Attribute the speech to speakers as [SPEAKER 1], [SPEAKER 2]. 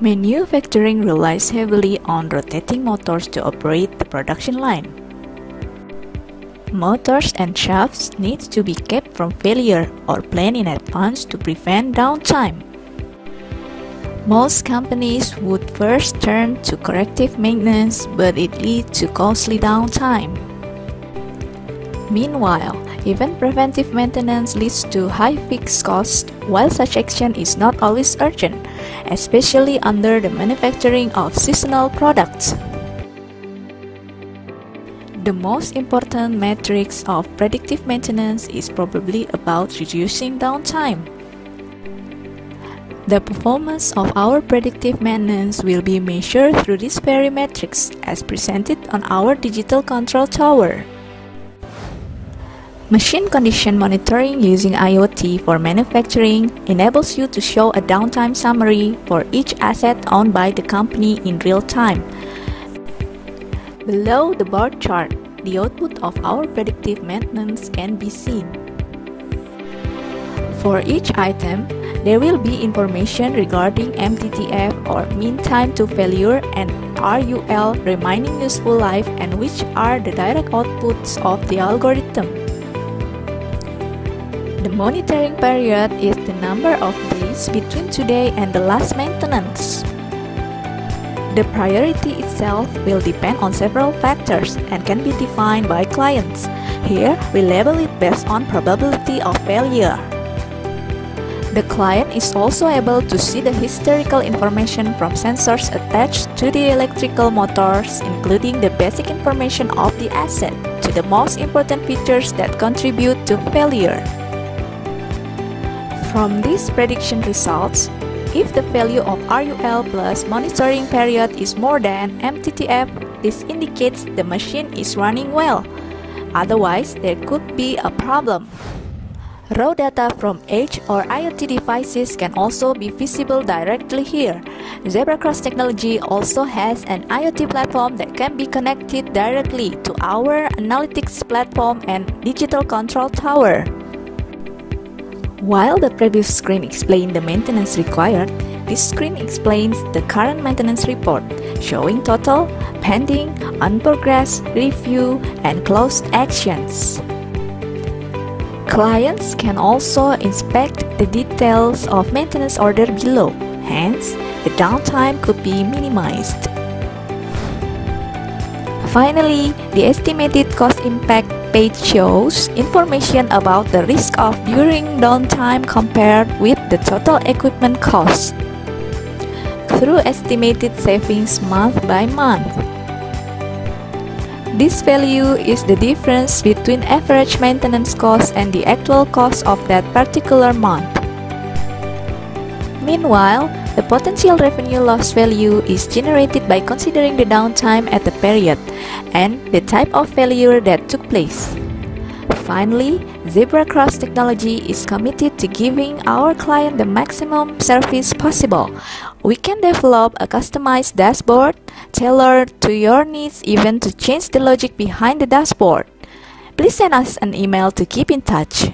[SPEAKER 1] Manufacturing relies heavily on rotating motors to operate the production line. Motors and shafts need to be kept from failure or planned in advance to prevent downtime. Most companies would first turn to corrective maintenance, but it leads to costly downtime. Meanwhile, even preventive maintenance leads to high fixed costs, while such action is not always urgent, especially under the manufacturing of seasonal products. The most important metrics of predictive maintenance is probably about reducing downtime. The performance of our predictive maintenance will be measured through these very metrics as presented on our digital control tower. Machine condition monitoring using IoT for manufacturing enables you to show a downtime summary for each asset owned by the company in real time. Below the bar chart, the output of our predictive maintenance can be seen. For each item, there will be information regarding MTTF or mean time to failure and RUL remaining useful life, and which are the direct outputs of the algorithm. The monitoring period is the number of days between today and the last maintenance. The priority itself will depend on several factors and can be defined by clients. Here, we label it based on probability of failure. The client is also able to see the historical information from sensors attached to the electrical motors, including the basic information of the asset, to the most important features that contribute to failure. From these prediction results, if the value of RUL plus monitoring period is more than MTTF, this indicates the machine is running well. Otherwise, there could be a problem. Raw data from edge or IoT devices can also be visible directly here. ZebraX technology also has an IoT platform that can be connected directly to our analytics platform and digital control tower. While the previous screen explained the maintenance required, this screen explains the current maintenance report, showing total, pending, on-progress, review, and closed actions. Clients can also inspect the details of maintenance order below, hence, the downtime could be minimized. Finally, the estimated cost impact page shows information about the risk of during downtime compared with the total equipment cost through estimated savings month by month. This value is the difference between average maintenance cost and the actual cost of that particular month. Meanwhile, the potential revenue loss value is generated by considering the downtime at the period and the type of failure that took place. Finally, ZebraX technology is committed to giving our client the maximum service possible. We can develop a customized dashboard tailored to your needs, even to change the logic behind the dashboard. Please send us an email to keep in touch.